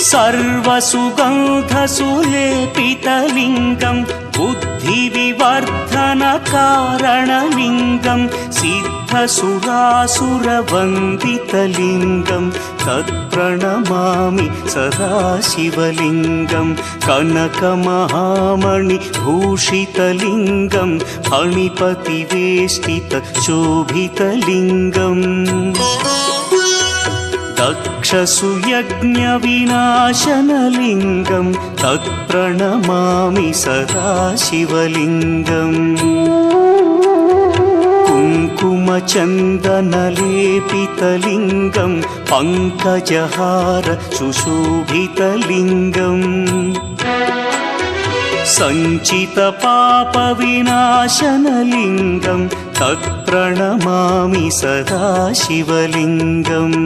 सर्वसुगन्धसुलेपितलिङ्गं बुद्धिविवर्धनकारणलिङ्गं सिद्धसुरासुरवन्दितलिङ्गं तत्प्रणमामि सदाशिवलिङ्गं कनकमहामणिभूषितलिङ्गं फणिपतिवेष्टितशोभितलिङ्गम् दक्षसुयज्ञविनाशनलिङ्गं तत्प्रणमामि सदाशिवलिङ्गम् कुङ्कुमचन्दनलेपितलिङ्गं पङ्कजहार सुशोभितलिङ्गम् सञ्चितपापविनाशनलिङ्गं तत्प्रणमामि सदाशिवलिङ्गम्